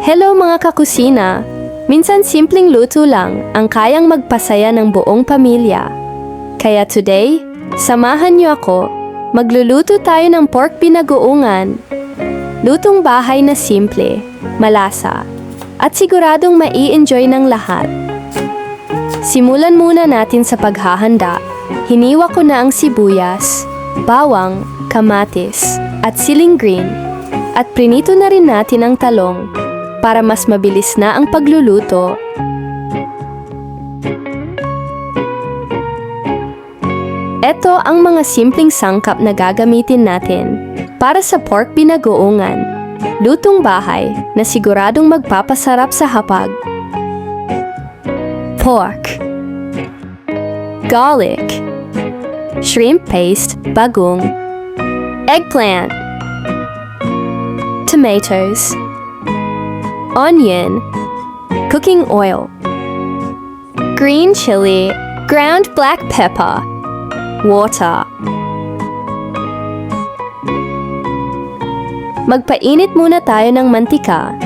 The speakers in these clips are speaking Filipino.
Hello mga kakusina! Minsan simpleng luto lang ang kayang magpasaya ng buong pamilya. Kaya today, samahan niyo ako, magluluto tayo ng pork binagoongan. Lutong bahay na simple, malasa, at siguradong mai-enjoy ng lahat. Simulan muna natin sa paghahanda. Hiniwa ko na ang sibuyas, bawang, kamatis, at siling green. At prinito na rin natin ang talong para mas mabilis na ang pagluluto. Ito ang mga simpleng sangkap na gagamitin natin para sa pork binagoongan. Lutong bahay na siguradong magpapasarap sa hapag. Pork, garlic, shrimp paste, bagong, eggplant, tomatoes, onion, cooking oil, green chili, ground black pepper, water. Magpainit muna tayo ng mantika.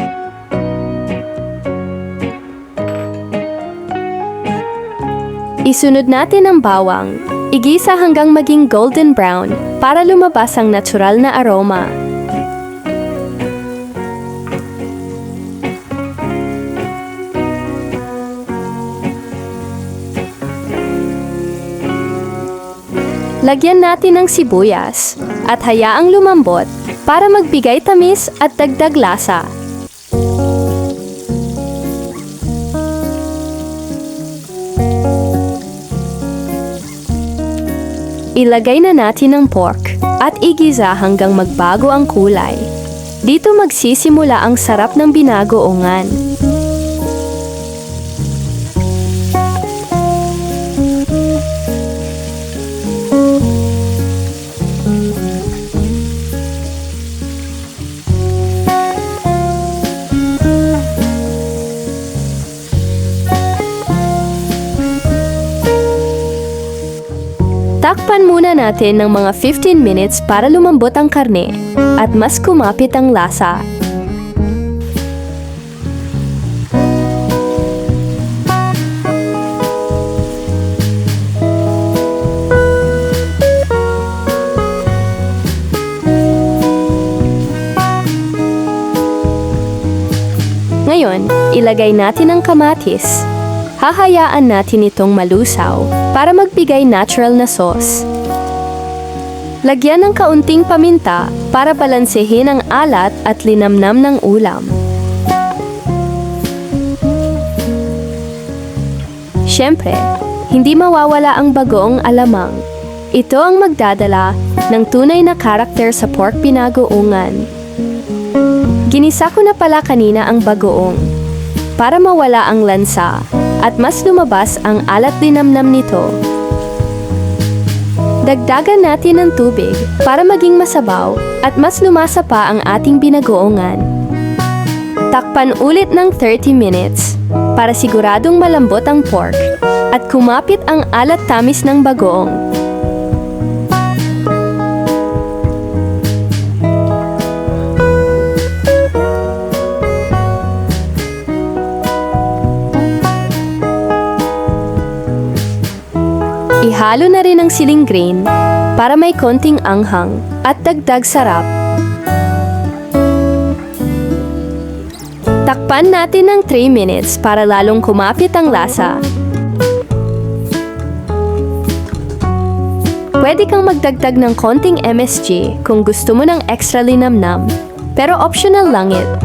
Isunod natin ang bawang. Igisa hanggang maging golden brown para lumabas ang natural na aroma. Lagyan natin ng sibuyas at hayaang lumambot para magbigay tamis at dagdag lasa. Ilagay na natin ang pork at igisa hanggang magbago ang kulay. Dito magsisimula ang sarap ng binagoongan. Takpan muna natin ng mga 15 minutes para lumambot ang karne at mas kumapit ang lasa. Ngayon, ilagay natin ang kamatis. Hahayaan natin itong malusaw para magbigay natural na sauce. Lagyan ng kaunting paminta para balansehin ang alat at linamnam ng ulam. Siyempre, hindi mawawala ang bagoong alamang. Ito ang magdadala ng tunay na karakter sa pork binagoongan. Ginisa ko na pala kanina ang bagoong para mawala ang lansa at mas lumabas ang alat linamnam nito. Dagdagan natin ng tubig para maging masabaw at mas lumasa pa ang ating binagoongan. Takpan ulit ng 30 minutes para siguradong malambot ang pork at kumapit ang alat tamis ng bagoong. Ihalo na rin ang siling green para may konting anghang at dagdag sarap. Takpan natin ng 3 minutes para lalong kumapit ang lasa. Pwede kang magdagdag ng konting MSG kung gusto mo ng extra linamnam, pero optional lang ito.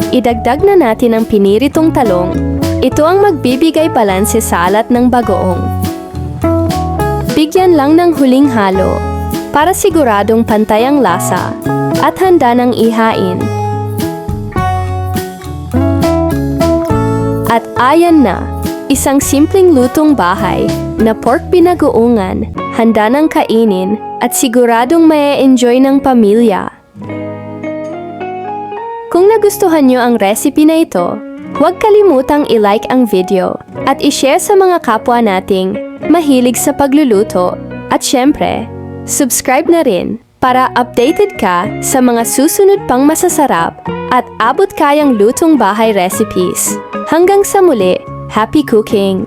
Idagdag na natin ang piniritong talong. Ito ang magbibigay balanse sa alat ng bagoong. Bigyan lang ng huling halo para siguradong pantay ang lasa at handa ng ihain. At ayan na, isang simpleng lutong bahay na pork binagoongan, handa ng kainin at siguradong mae-enjoy ng pamilya. Kung nagustuhan nyo ang recipe na ito, huwag kalimutang i-like ang video at i-share sa mga kapwa nating mahilig sa pagluluto at syempre, subscribe na rin para updated ka sa mga susunod pang masasarap at abot kayang lutong bahay recipes. Hanggang sa muli, happy cooking!